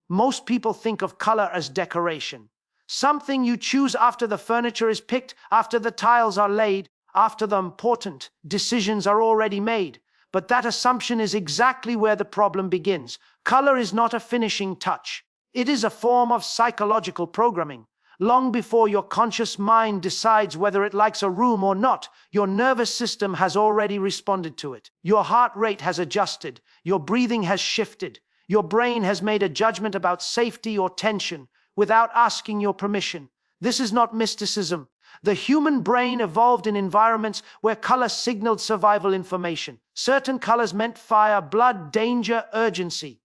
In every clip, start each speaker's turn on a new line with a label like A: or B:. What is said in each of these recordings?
A: Most people think of color as decoration. Something you choose after the furniture is picked, after the tiles are laid, after the important decisions are already made. But that assumption is exactly where the problem begins. Color is not a finishing touch. It is a form of psychological programming. Long before your conscious mind decides whether it likes a room or not, your nervous system has already responded to it. Your heart rate has adjusted. Your breathing has shifted. Your brain has made a judgment about safety or tension without asking your permission. This is not mysticism. The human brain evolved in environments where color signaled survival information. Certain colors meant fire, blood, danger, urgency.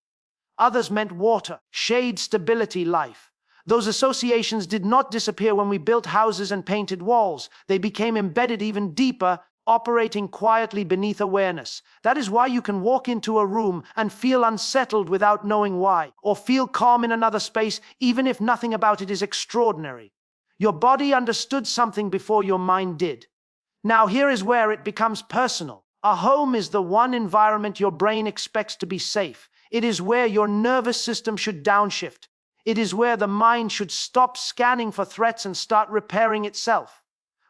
A: Others meant water, shade, stability, life. Those associations did not disappear when we built houses and painted walls. They became embedded even deeper, operating quietly beneath awareness. That is why you can walk into a room and feel unsettled without knowing why, or feel calm in another space even if nothing about it is extraordinary. Your body understood something before your mind did. Now here is where it becomes personal. A home is the one environment your brain expects to be safe. It is where your nervous system should downshift. It is where the mind should stop scanning for threats and start repairing itself.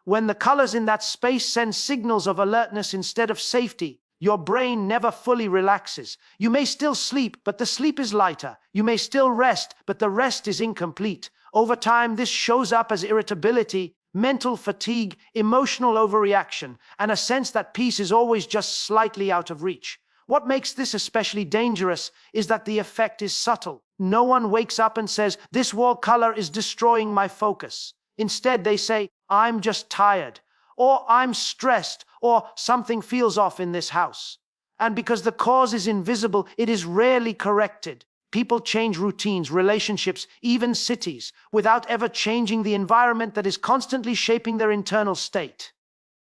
A: When the colors in that space send signals of alertness instead of safety, your brain never fully relaxes. You may still sleep, but the sleep is lighter. You may still rest, but the rest is incomplete. Over time, this shows up as irritability, mental fatigue, emotional overreaction, and a sense that peace is always just slightly out of reach. What makes this especially dangerous is that the effect is subtle. No one wakes up and says, "This wall color is destroying my focus." Instead, they say, "I'm just tired," or "I'm stressed," or "something feels off in this house." And because the cause is invisible, it is rarely corrected. People change routines, relationships, even cities, without ever changing the environment that is constantly shaping their internal state.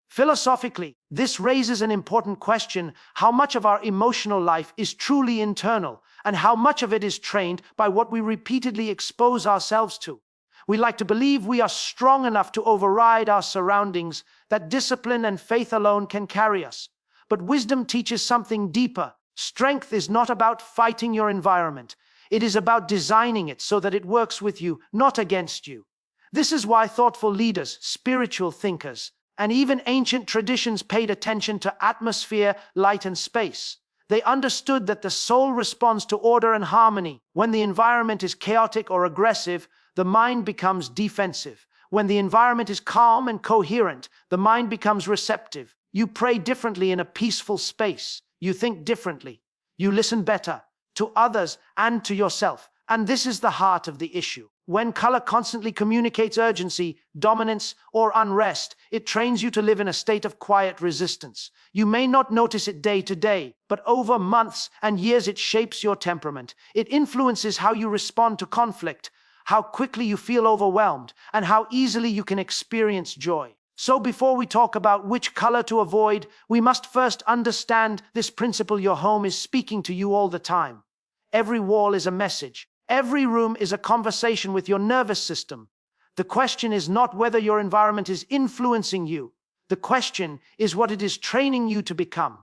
A: Philosophically, this raises an important question: how much of our emotional life is truly internal, and how much of it is trained by what we repeatedly expose ourselves to? We like to believe we are strong enough to override our surroundings, that discipline and faith alone can carry us. But wisdom teaches something deeper. Strength is not about fighting your environment. It is about designing it so that it works with you, not against you. This is why thoughtful leaders, spiritual thinkers, and even ancient traditions paid attention to atmosphere, light, and space. They understood that the soul responds to order and harmony. When the environment is chaotic or aggressive, the mind becomes defensive. When the environment is calm and coherent, the mind becomes receptive. You pray differently in a peaceful space. You think differently. You listen better to others and to yourself. And this is the heart of the issue. When color constantly communicates urgency, dominance, or unrest, it trains you to live in a state of quiet resistance. You may not notice it day to day, but over months and years it shapes your temperament. It influences how you respond to conflict, how quickly you feel overwhelmed, and how easily you can experience joy. So before we talk about which color to avoid, we must first understand this principle: your home is speaking to you all the time. Every wall is a message. Every room is a conversation with your nervous system. The question is not whether your environment is influencing you. The question is what it is training you to become.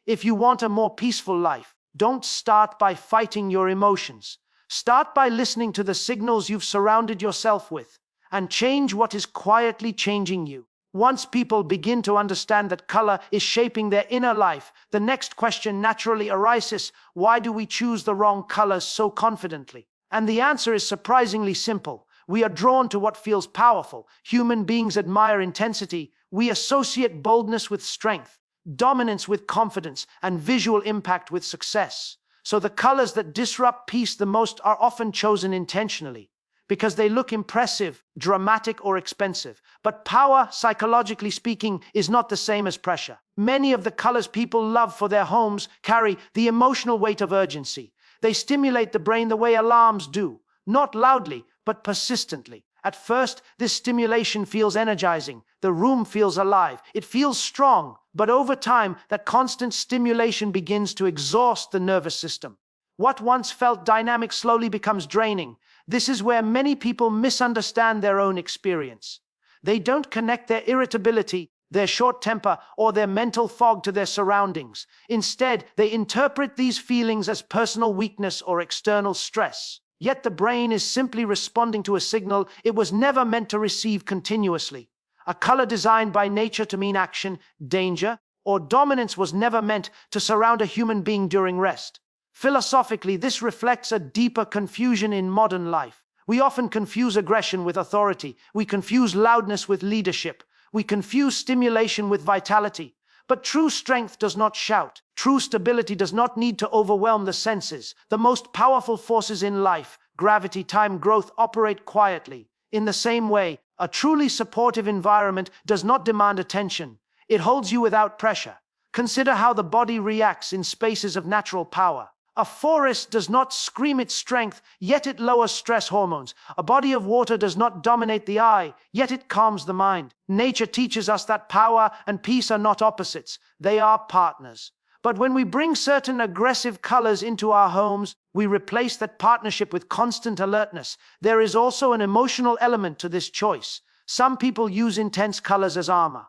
A: If you want a more peaceful life, don't start by fighting your emotions. Start by listening to the signals you've surrounded yourself with, and change what is quietly changing you. Once people begin to understand that color is shaping their inner life, the next question naturally arises: why do we choose the wrong colors so confidently? And the answer is surprisingly simple. We are drawn to what feels powerful. Human beings admire intensity. We associate boldness with strength, dominance with confidence, and visual impact with success. So the colors that disrupt peace the most are often chosen intentionally, because they look impressive, dramatic, or expensive. But power, psychologically speaking, is not the same as pressure. Many of the colors people love for their homes carry the emotional weight of urgency. They stimulate the brain the way alarms do, not loudly, but persistently. At first, this stimulation feels energizing. The room feels alive. It feels strong. But over time, that constant stimulation begins to exhaust the nervous system. What once felt dynamic slowly becomes draining. This is where many people misunderstand their own experience. They don't connect their irritability, their short temper, or their mental fog to their surroundings. Instead, they interpret these feelings as personal weakness or external stress. Yet the brain is simply responding to a signal it was never meant to receive continuously. A color designed by nature to mean action, danger, or dominance was never meant to surround a human being during rest. Philosophically, this reflects a deeper confusion in modern life. We often confuse aggression with authority. We confuse loudness with leadership. We confuse stimulation with vitality. But true strength does not shout. True stability does not need to overwhelm the senses. The most powerful forces in life, gravity, time, growth, operate quietly. In the same way, a truly supportive environment does not demand attention. It holds you without pressure. Consider how the body reacts in spaces of natural power. A forest does not scream its strength, yet it lowers stress hormones. A body of water does not dominate the eye, yet it calms the mind. Nature teaches us that power and peace are not opposites, they are partners. But when we bring certain aggressive colors into our homes, we replace that partnership with constant alertness. There is also an emotional element to this choice. Some people use intense colors as armor.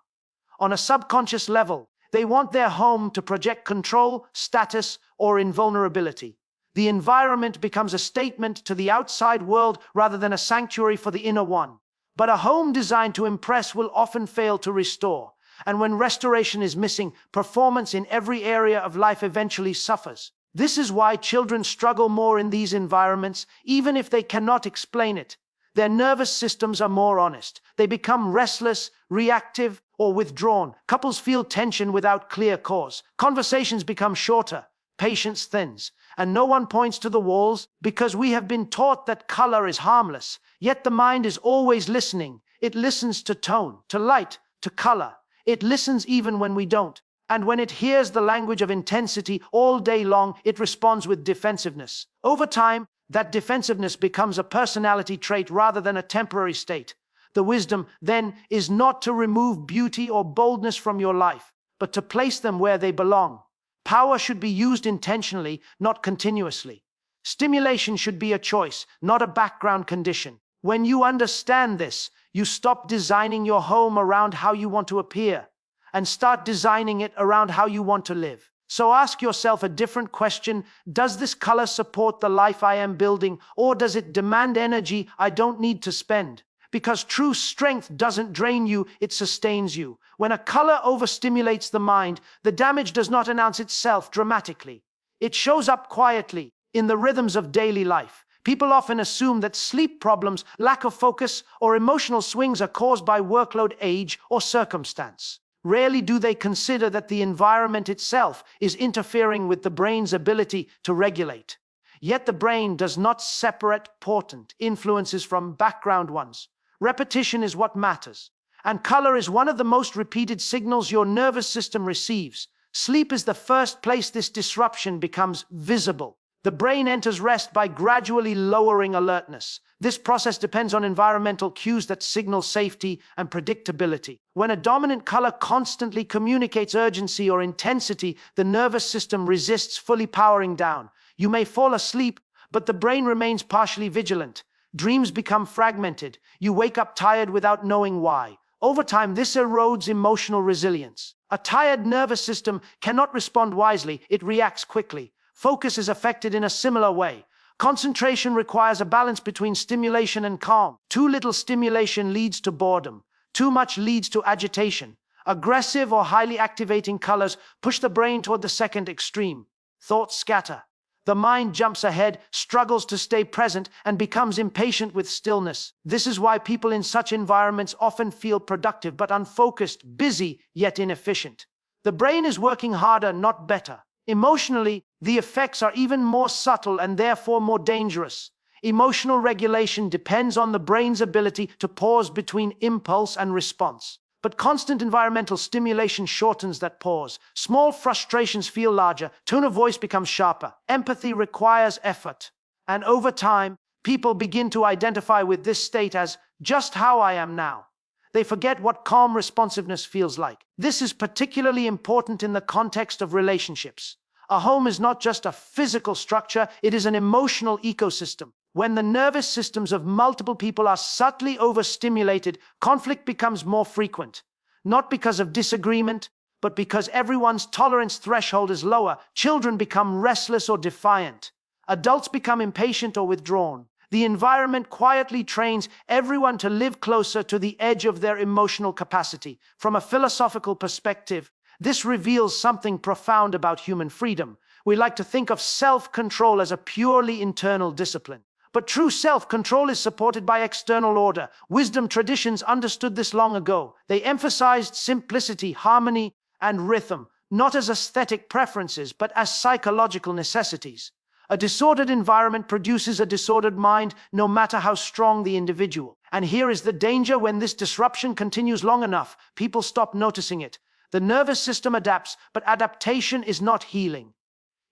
A: On a subconscious level, they want their home to project control, status, or invulnerability. The environment becomes a statement to the outside world rather than a sanctuary for the inner one. But a home designed to impress will often fail to restore. And when restoration is missing, performance in every area of life eventually suffers. This is why children struggle more in these environments, even if they cannot explain it. Their nervous systems are more honest. They become restless, reactive, or withdrawn. Couples feel tension without clear cause. Conversations become shorter. Patience thins. And no one points to the walls because we have been taught that color is harmless. Yet the mind is always listening. It listens to tone, to light, to color. It listens even when we don't. And when it hears the language of intensity all day long, it responds with defensiveness. Over time, that defensiveness becomes a personality trait rather than a temporary state. The wisdom, then, is not to remove beauty or boldness from your life, but to place them where they belong. Power should be used intentionally, not continuously. Stimulation should be a choice, not a background condition. When you understand this, you stop designing your home around how you want to appear and start designing it around how you want to live. So ask yourself a different question. Does this color support the life I am building, or does it demand energy I don't need to spend? Because true strength doesn't drain you, it sustains you. When a color overstimulates the mind, the damage does not announce itself dramatically. It shows up quietly in the rhythms of daily life. People often assume that sleep problems, lack of focus, or emotional swings are caused by workload, age, or circumstance. Rarely do they consider that the environment itself is interfering with the brain's ability to regulate. Yet the brain does not separate potent influences from background ones. Repetition is what matters. And color is one of the most repeated signals your nervous system receives. Sleep is the first place this disruption becomes visible. The brain enters rest by gradually lowering alertness. This process depends on environmental cues that signal safety and predictability. When a dominant color constantly communicates urgency or intensity, the nervous system resists fully powering down. You may fall asleep, but the brain remains partially vigilant. Dreams become fragmented. You wake up tired without knowing why. Over time, this erodes emotional resilience. A tired nervous system cannot respond wisely, it reacts quickly. Focus is affected in a similar way. Concentration requires a balance between stimulation and calm. Too little stimulation leads to boredom. Too much leads to agitation. Aggressive or highly activating colors push the brain toward the second extreme. Thoughts scatter. The mind jumps ahead, struggles to stay present, and becomes impatient with stillness. This is why people in such environments often feel productive but unfocused, busy yet inefficient. The brain is working harder, not better. Emotionally, the effects are even more subtle and therefore more dangerous. Emotional regulation depends on the brain's ability to pause between impulse and response. But constant environmental stimulation shortens that pause. Small frustrations feel larger, tone of voice becomes sharper. Empathy requires effort. And over time, people begin to identify with this state as just how I am now. They forget what calm responsiveness feels like. This is particularly important in the context of relationships. A home is not just a physical structure, it is an emotional ecosystem. When the nervous systems of multiple people are subtly overstimulated, conflict becomes more frequent. Not because of disagreement, but because everyone's tolerance threshold is lower. Children become restless or defiant. Adults become impatient or withdrawn. The environment quietly trains everyone to live closer to the edge of their emotional capacity. From a philosophical perspective, this reveals something profound about human freedom. We like to think of self-control as a purely internal discipline. But true self-control is supported by external order. Wisdom traditions understood this long ago. They emphasized simplicity, harmony, and rhythm, not as aesthetic preferences, but as psychological necessities. A disordered environment produces a disordered mind, no matter how strong the individual. And here is the danger: when this disruption continues long enough, people stop noticing it. The nervous system adapts, but adaptation is not healing.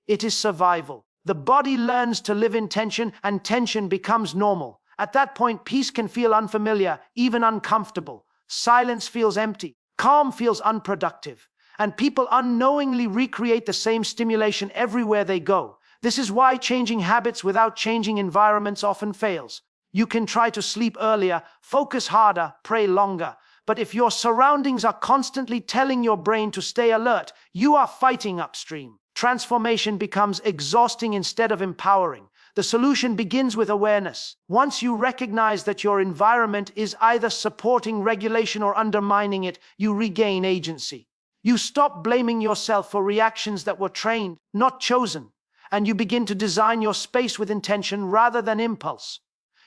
A: It is survival. The body learns to live in tension, and tension becomes normal. At that point, peace can feel unfamiliar, even uncomfortable. Silence feels empty. Calm feels unproductive. And people unknowingly recreate the same stimulation everywhere they go. This is why changing habits without changing environments often fails. You can try to sleep earlier, focus harder, pray longer. But if your surroundings are constantly telling your brain to stay alert, you are fighting upstream. Transformation becomes exhausting instead of empowering. The solution begins with awareness. Once you recognize that your environment is either supporting regulation or undermining it, you regain agency. You stop blaming yourself for reactions that were trained, not chosen. And you begin to design your space with intention rather than impulse.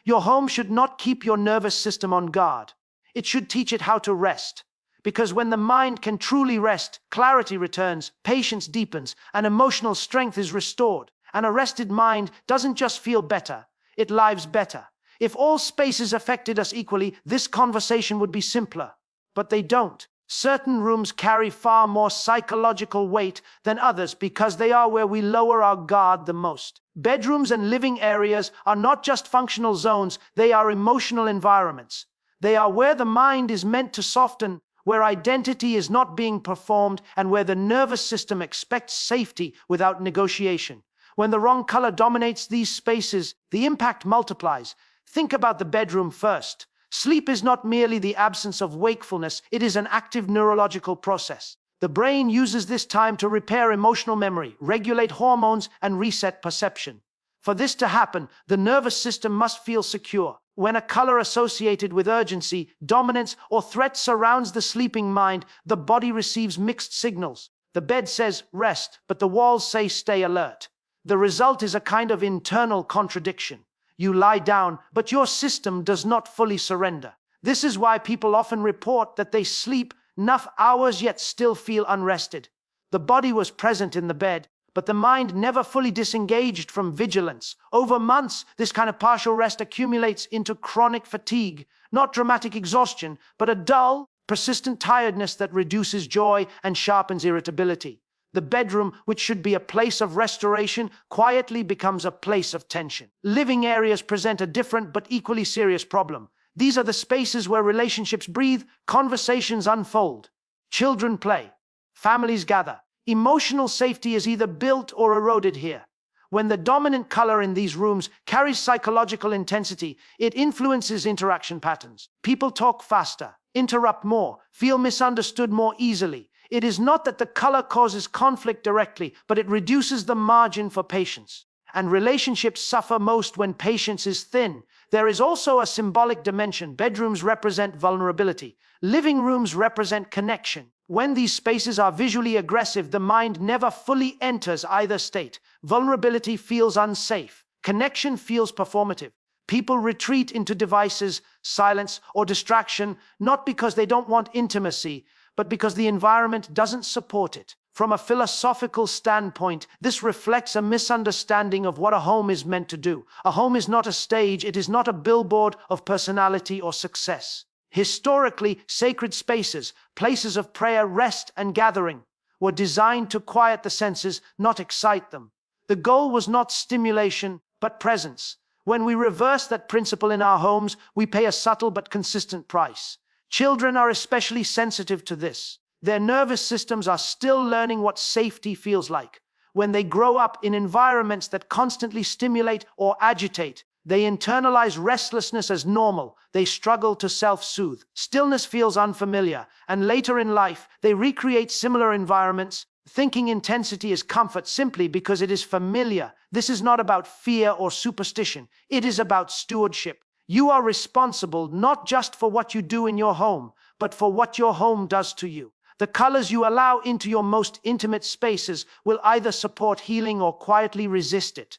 A: Your home should not keep your nervous system on guard. It should teach it how to rest. Because when the mind can truly rest, clarity returns, patience deepens, and emotional strength is restored. An arrested mind doesn't just feel better, it lives better. If all spaces affected us equally, this conversation would be simpler. But they don't. Certain rooms carry far more psychological weight than others because they are where we lower our guard the most. Bedrooms and living areas are not just functional zones, they are emotional environments. They are where the mind is meant to soften, where identity is not being performed, and where the nervous system expects safety without negotiation. When the wrong color dominates these spaces, the impact multiplies. Think about the bedroom first. Sleep is not merely the absence of wakefulness, it is an active neurological process. The brain uses this time to repair emotional memory, regulate hormones, and reset perception. For this to happen, the nervous system must feel secure. When a color associated with urgency, dominance, or threat surrounds the sleeping mind, the body receives mixed signals. The bed says rest, but the walls say stay alert. The result is a kind of internal contradiction. You lie down, but your system does not fully surrender. This is why people often report that they sleep enough hours yet still feel unrested. The body was present in the bed, but the mind never fully disengaged from vigilance. Over months, this kind of partial rest accumulates into chronic fatigue, not dramatic exhaustion, but a dull, persistent tiredness that reduces joy and sharpens irritability. The bedroom, which should be a place of restoration, quietly becomes a place of tension. Living areas present a different but equally serious problem. These are the spaces where relationships breathe, conversations unfold, children play, families gather. Emotional safety is either built or eroded here. When the dominant color in these rooms carries psychological intensity, it influences interaction patterns. People talk faster, interrupt more, feel misunderstood more easily. It is not that the color causes conflict directly, but it reduces the margin for patience. And relationships suffer most when patience is thin. There is also a symbolic dimension. Bedrooms represent vulnerability. Living rooms represent connection. When these spaces are visually aggressive, the mind never fully enters either state. Vulnerability feels unsafe. Connection feels performative. People retreat into devices, silence, or distraction, not because they don't want intimacy, but because the environment doesn't support it. From a philosophical standpoint, this reflects a misunderstanding of what a home is meant to do. A home is not a stage, it is not a billboard of personality or success. Historically, sacred spaces, places of prayer, rest, and gathering, were designed to quiet the senses, not excite them. The goal was not stimulation, but presence. When we reverse that principle in our homes, we pay a subtle but consistent price. Children are especially sensitive to this. Their nervous systems are still learning what safety feels like. When they grow up in environments that constantly stimulate or agitate, they internalize restlessness as normal. They struggle to self-soothe. Stillness feels unfamiliar, and later in life, they recreate similar environments, Thinking intensity is comfort simply because it is familiar. This is not about fear or superstition. It is about stewardship. You are responsible not just for what you do in your home, but for what your home does to you. The colors you allow into your most intimate spaces will either support healing or quietly resist it.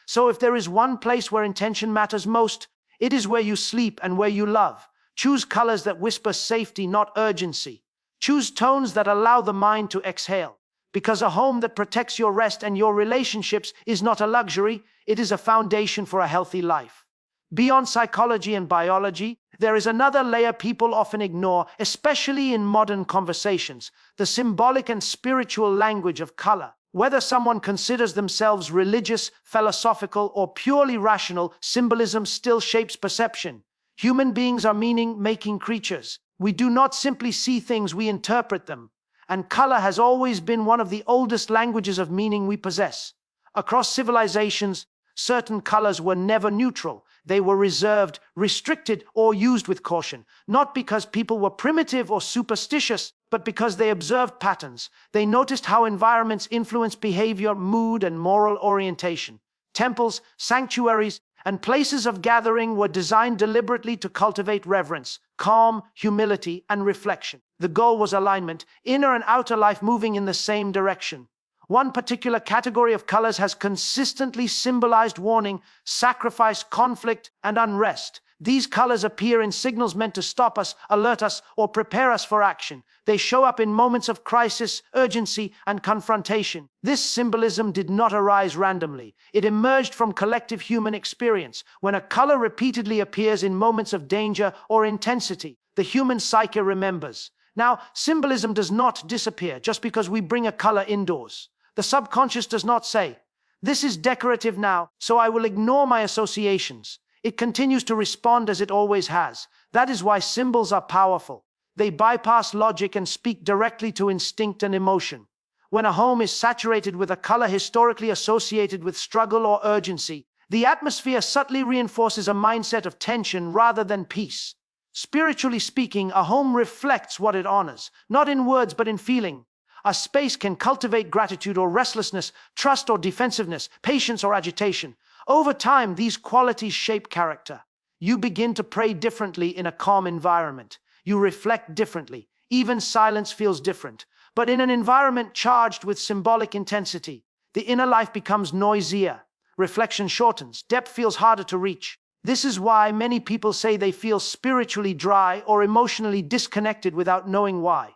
A: So if there is one place where intention matters most, it is where you sleep and where you love. Choose colors that whisper safety, not urgency. Choose tones that allow the mind to exhale. Because a home that protects your rest and your relationships is not a luxury, it is a foundation for a healthy life. Beyond psychology and biology, there is another layer people often ignore, especially in modern conversations: the symbolic and spiritual language of color. Whether someone considers themselves religious, philosophical, or purely rational, symbolism still shapes perception. Human beings are meaning-making creatures. We do not simply see things, we interpret them. And color has always been one of the oldest languages of meaning we possess. Across civilizations, certain colors were never neutral. They were reserved, restricted, or used with caution, not because people were primitive or superstitious, but because they observed patterns. They noticed how environments influenced behavior, mood, and moral orientation. Temples, sanctuaries, and places of gathering were designed deliberately to cultivate reverence, calm, humility, and reflection. The goal was alignment, inner and outer life moving in the same direction. One particular category of colors has consistently symbolized warning, sacrifice, conflict, and unrest. These colors appear in signals meant to stop us, alert us, or prepare us for action. They show up in moments of crisis, urgency, and confrontation. This symbolism did not arise randomly. It emerged from collective human experience. When a color repeatedly appears in moments of danger or intensity, the human psyche remembers. Now, symbolism does not disappear just because we bring a color indoors. The subconscious does not say, "This is decorative now, so I will ignore my associations." It continues to respond as it always has. That is why symbols are powerful. They bypass logic and speak directly to instinct and emotion. When a home is saturated with a color historically associated with struggle or urgency, the atmosphere subtly reinforces a mindset of tension rather than peace. Spiritually speaking, a home reflects what it honors, not in words but in feeling. A space can cultivate gratitude or restlessness, trust or defensiveness, patience or agitation. Over time, these qualities shape character. You begin to pray differently in a calm environment. You reflect differently. Even silence feels different. But in an environment charged with symbolic intensity, the inner life becomes noisier. Reflection shortens. Depth feels harder to reach. This is why many people say they feel spiritually dry or emotionally disconnected without knowing why.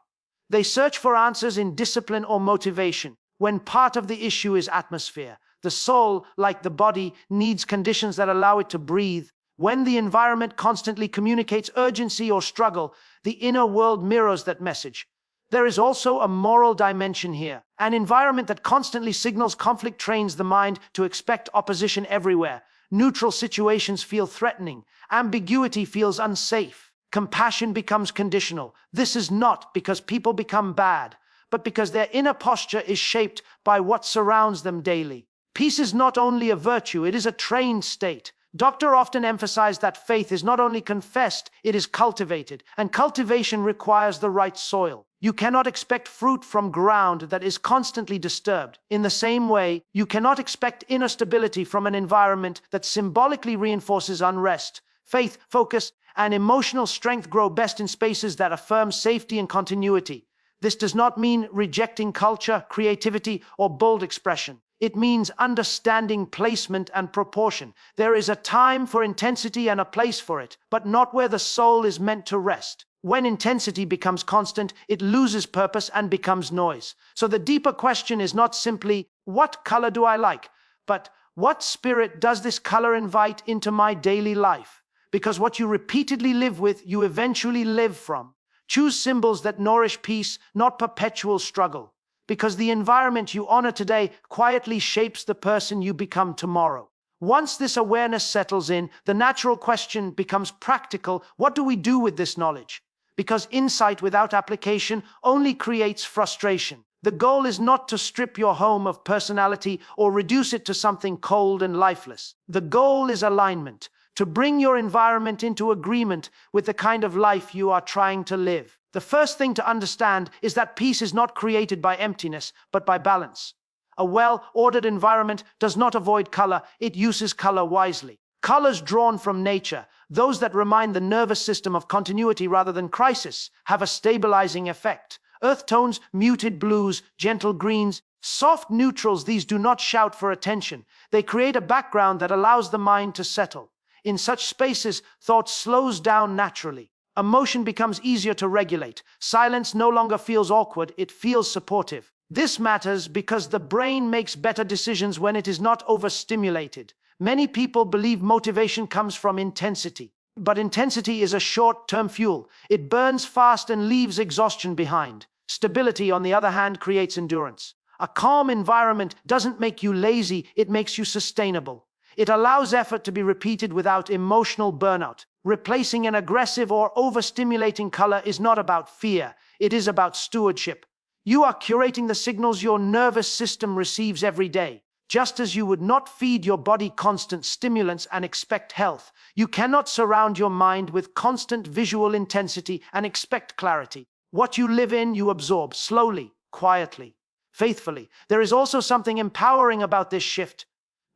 A: They search for answers in discipline or motivation, when part of the issue is atmosphere. The soul, like the body, needs conditions that allow it to breathe. When the environment constantly communicates urgency or struggle, the inner world mirrors that message. There is also a moral dimension here. An environment that constantly signals conflict trains the mind to expect opposition everywhere. Neutral situations feel threatening. Ambiguity feels unsafe. Compassion becomes conditional. This is not because people become bad, but because their inner posture is shaped by what surrounds them daily. Peace is not only a virtue, it is a trained state. Doctors often emphasize that faith is not only confessed, it is cultivated, and cultivation requires the right soil. You cannot expect fruit from ground that is constantly disturbed. In the same way, you cannot expect inner stability from an environment that symbolically reinforces unrest. Faith, focus, and emotional strength grow best in spaces that affirm safety and continuity. This does not mean rejecting culture, creativity, or bold expression. It means understanding placement and proportion. There is a time for intensity and a place for it, but not where the soul is meant to rest. When intensity becomes constant, it loses purpose and becomes noise. So the deeper question is not simply, what color do I like? But what spirit does this color invite into my daily life? Because what you repeatedly live with, you eventually live from. Choose symbols that nourish peace, not perpetual struggle. Because the environment you honor today quietly shapes the person you become tomorrow. Once this awareness settles in, the natural question becomes practical. What do we do with this knowledge? Because insight without application only creates frustration. The goal is not to strip your home of personality or reduce it to something cold and lifeless. The goal is alignment, to bring your environment into agreement with the kind of life you are trying to live. The first thing to understand is that peace is not created by emptiness, but by balance. A well-ordered environment does not avoid color, it uses color wisely. Colors drawn from nature, those that remind the nervous system of continuity rather than crisis, have a stabilizing effect. Earth tones, muted blues, gentle greens, soft neutrals, these do not shout for attention. They create a background that allows the mind to settle. In such spaces, thought slows down naturally. Emotion becomes easier to regulate. Silence no longer feels awkward, it feels supportive. This matters because the brain makes better decisions when it is not overstimulated. Many people believe motivation comes from intensity. But intensity is a short-term fuel. It burns fast and leaves exhaustion behind. Stability, on the other hand, creates endurance. A calm environment doesn't make you lazy, it makes you sustainable. It allows effort to be repeated without emotional burnout. Replacing an aggressive or overstimulating color is not about fear, it is about stewardship. You are curating the signals your nervous system receives every day. Just as you would not feed your body constant stimulants and expect health, you cannot surround your mind with constant visual intensity and expect clarity. What you live in, you absorb slowly, quietly, faithfully. There is also something empowering about this shift.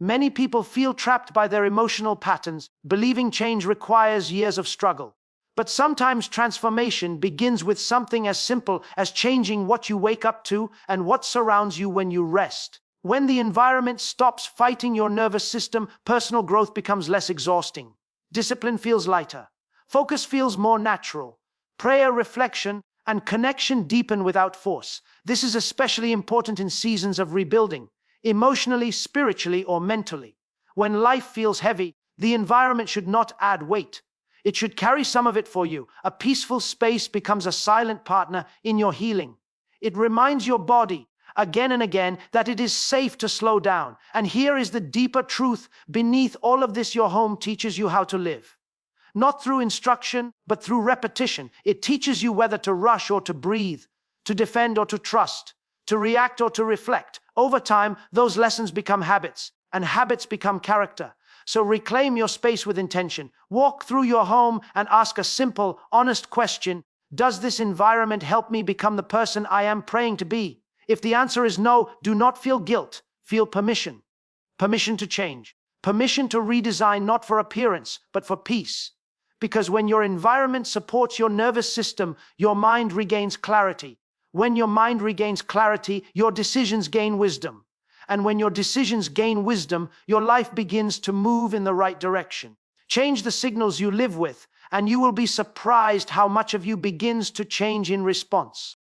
A: Many people feel trapped by their emotional patterns, believing change requires years of struggle. But sometimes transformation begins with something as simple as changing what you wake up to and what surrounds you when you rest. When the environment stops fighting your nervous system, personal growth becomes less exhausting. Discipline feels lighter. Focus feels more natural. Prayer, reflection, and connection deepen without force. This is especially important in seasons of rebuilding, emotionally, spiritually, or mentally. When life feels heavy, the environment should not add weight. It should carry some of it for you. A peaceful space becomes a silent partner in your healing. It reminds your body, again and again, that it is safe to slow down. And here is the deeper truth. Beneath all of this, your home teaches you how to live. Not through instruction, but through repetition. It teaches you whether to rush or to breathe, to defend or to trust, to react or to reflect. Over time, those lessons become habits, and habits become character. So reclaim your space with intention. Walk through your home and ask a simple, honest question. Does this environment help me become the person I am praying to be? If the answer is no, do not feel guilt. Feel permission. Permission to change. Permission to redesign, not for appearance, but for peace. Because when your environment supports your nervous system, your mind regains clarity. When your mind regains clarity, your decisions gain wisdom. And when your decisions gain wisdom, your life begins to move in the right direction. Change the signals you live with, and you will be surprised how much of you begins to change in response.